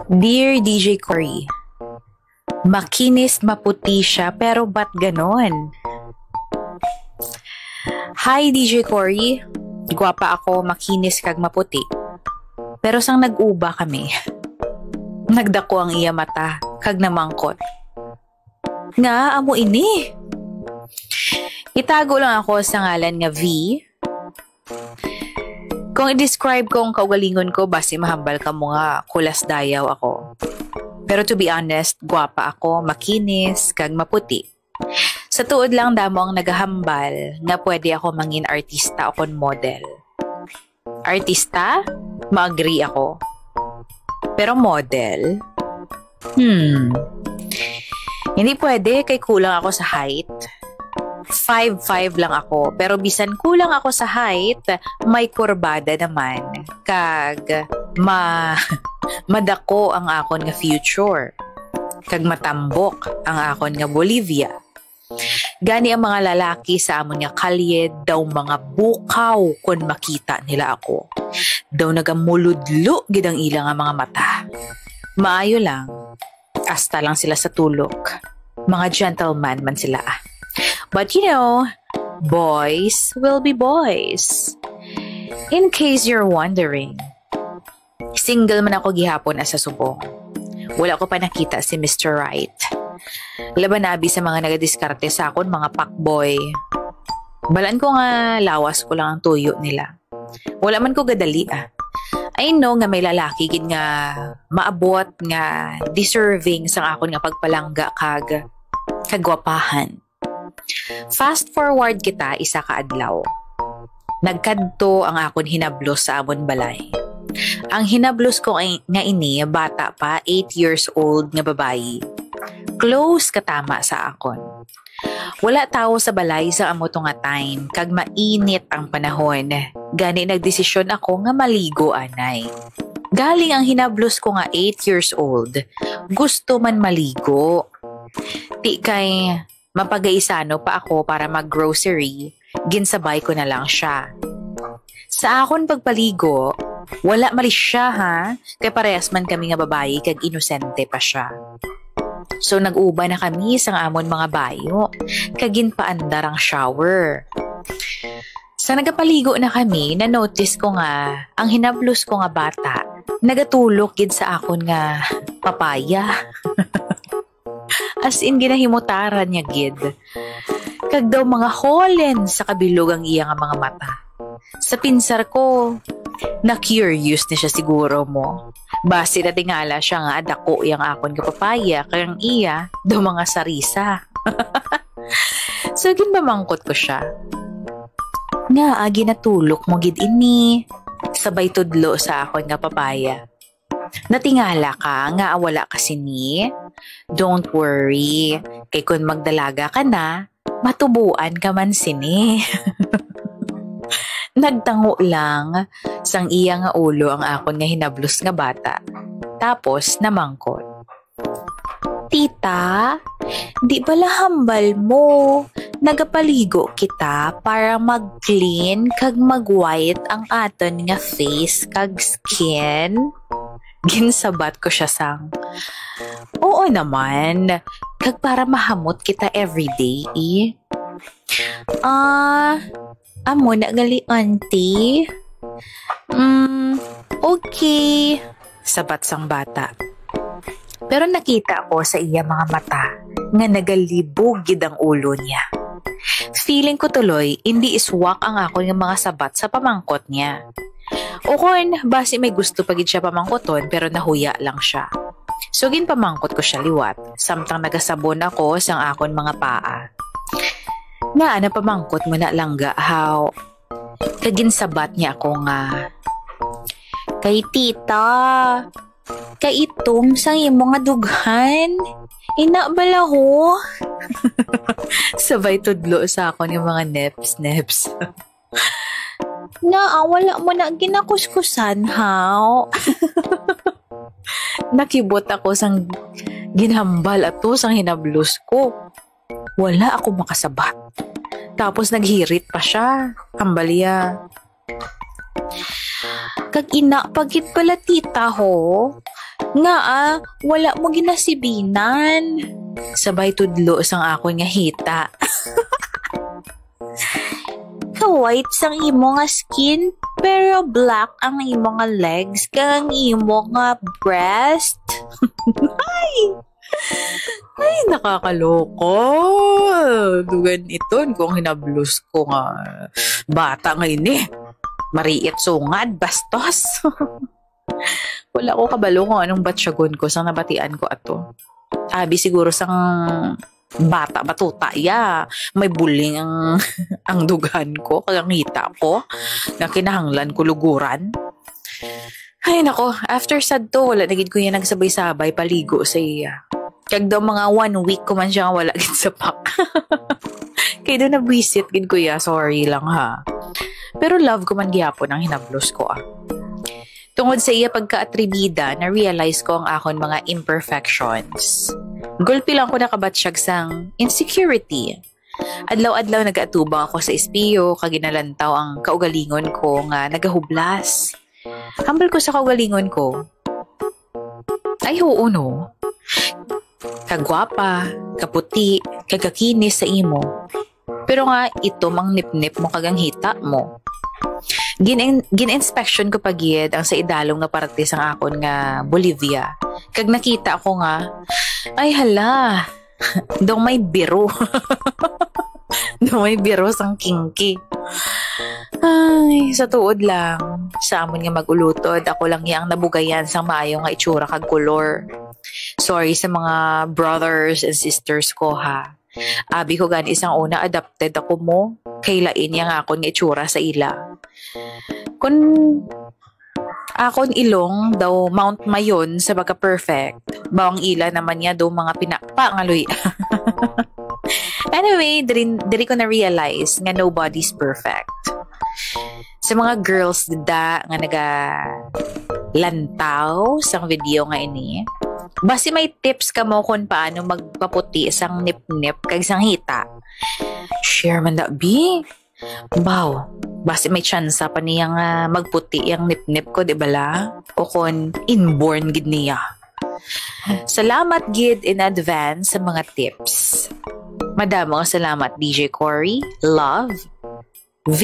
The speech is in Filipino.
Dear DJ Cory, makinis maputi siya pero ba't ganon? Hi DJ Cory, gwapa ako, makinis kag maputi. Pero sang nag-uba kami. Nagdako ang iya mata kag namangkot. Nga amo ini. Itago lang ako sa ngalan nga V. Kung i-describe ko ang kaugalingon ko, base mahambal ka mo nga kulas dayaw ako. Pero to be honest, gwapa ako, makinis, kag maputi. Sa tuod lang damo ang nagahambal nga pwede ako mangin artista o kon model. Artista? Ma-agree ako. Pero model? Hindi pwede kay kulang ako sa height. 5'5" lang ako, pero bisan kulang ako sa height, may kurbada naman. Kag madako ang akon nga future. Kag matambok ang akon nga Bolivia. Gani ang mga lalaki sa amon nga kalye daw mga bukaw kung makita nila ako. Daw nagamuludlo gid ang ilang nga mga mata. Maayo lang, asta lang sila sa tulok. Mga gentleman man sila. But you know, boys will be boys. In case you're wondering, single man ako gihapon as sa subong. Wala ko pa nakita si Mr. Right. Laban abi sa mga nagadiskarte sa akon, mga pakboy. Balaan ko nga lawas ko lang ang tuyo nila. Wala man ko gadali I know nga may lalaki gid nga maabot nga deserving sang akon nga pagpalangga kag kagwapahan. Fast forward kita isa ka adlaw. Nagkadto ang akon hinablos sa amon balay. Ang hinablos ko nga ini bata pa, 8 years old nga babayi. Close katama sa akon. Wala tao sa balay sa amo to nga time kag mainit ang panahon. Gani nagdesisyon ako nga maligo anay. Galing ang hinablos ko nga 8 years old. Gusto man maligo. Ti kay mapagaisano pa ako para mag-grocery, ginsabay ko na lang siya. Sa akon pagpaligo, wala mali siya ha, kay parehas man kami nga babae kag inosente pa siya. So nag-uba na kami sa amon mga bayo, kag ginpaandar ang shower. Sa nagapaligo na kami, na-notice ko nga, ang hinablos ko nga bata, nagatulok gid sa akon nga papaya. As in, ginahimutaran niya gid. Kag daw mga holen sa kabilog ang iya nga mga mata. Sa pinsar ko, na-curious na siya siguro mo. Base na tingala siya nga adako yang akon nga papaya, kag ang iya daw mga sarisa. So, ginbamangkot ko siya. Nga, ginatulok mo gid ini. Sabay tudlo sa akon nga papaya. Natingala ka nga wala kasi ni. Don't worry, kay kun magdalaga ka na, matubuan ka man sini. Nagtango lang sang iya nga ulo ang akon nga hinablos nga bata. Tapos namangkot. Tita, di bala hambal mo? Nagapaligo kita para mag-clean kag mag-white ang aton nga face kag skin. Ginsabat ko siya sang, oo naman, kag para mahamot kita everyday amo na gali auntie. Okay, sabat sang bata. Pero nakita ko sa iya mga mata nga nagalibog gid ang ulo niya. Feeling ko tuloy, hindi iswak ang ako ng mga sabat sa pamangkot niya. O kung base may gusto pagid siya pamangkoton pero nahuya lang siya. So ginpamangkot ko siya liwat, samtang nagasabon ako sang akon mga paa. Nga pamangkot mo na langga how. Kaginsabat niya ako nga. Kay tita, kay itong sang imo nga dughan. Ina bala ho. Sabay tudlo sa akon yung mga neps. Wala mo na ginakuskusan, how? Nakibot ako sang ginhambal ato sang hinablos ko. Wala ako makasabat. Tapos naghirit pa siya. Kambalya. Kag ina, pagit pala tita ho. Nga wala mo ginasibinan. Sabay tudlo sang ako nga hita. Ka-white sang imo nga skin, pero black ang imo nga legs, kang imo nga breast. Ay, nakakaloko. Dugan iton kung hinablos ko nga bata ngayon Mariit sungad, bastos. Wala ko kabalo kung anong batsyagon ko sang nabatian ko ato. Abi siguro sang bata batuta may buling ang dugan ko kagang hita ko na kinahanglan ko luguran. Ay nako, after sad to wala nagid ko yan nagsabay-sabay paligo sa iya. Kag daw mga 1 week ko man siya wala gid sa pack. Kaya doon na-visit gid ko sorry lang ha. Pero love ko man gihapon ang hinablos ko Tungod sa iya pagka-atribida, na-realize ko ang akon mga imperfections. Gulpi lang ko nakabatsyag sang insecurity. Adlaw-adlaw nag-atubang ako sa espiyo, kaginalantaw ang kaugalingon ko nga nagahublas. Humble ko sa kaugalingon ko. Ay oo no. Kagwapa, kaputi, kagakinis sa imo. Pero nga ito mang nip-nip mo kagang hita mo. Gin-inspection ko pagiyad ang sa idalong nga parte sang akon nga Bolivia. Kag nakita ko nga, ay hala, dong may biro. Dong may biro sang kinky. Ay, sa tuod lang, sa amon nga magulutod, ako lang yang nabugayan sang maayo nga itsura kag kolor. Sorry sa mga brothers and sisters ko ha. Abi ko gani isang una adapted ako mo. Kailain yang akon nga itsura sa ila. Kung akon ilong daw Mount Mayon sa baga perfect. Bawang ila naman niya daw mga pinapangaloy. Anyway, diri ko na-realize nga nobody's perfect. Sa mga girls dida nga lantaw sang video nga ini, basi may tips ka mo kung paano magpaputi sang nip-nip kag sang hita. Share man da, B. Wow, basi may chance pa niya nga magputi yung nip-nip ko, di bala? O kung inborn gid niya. Salamat gid in advance sa mga tips. Madamong salamat DJ Cory, Love, V,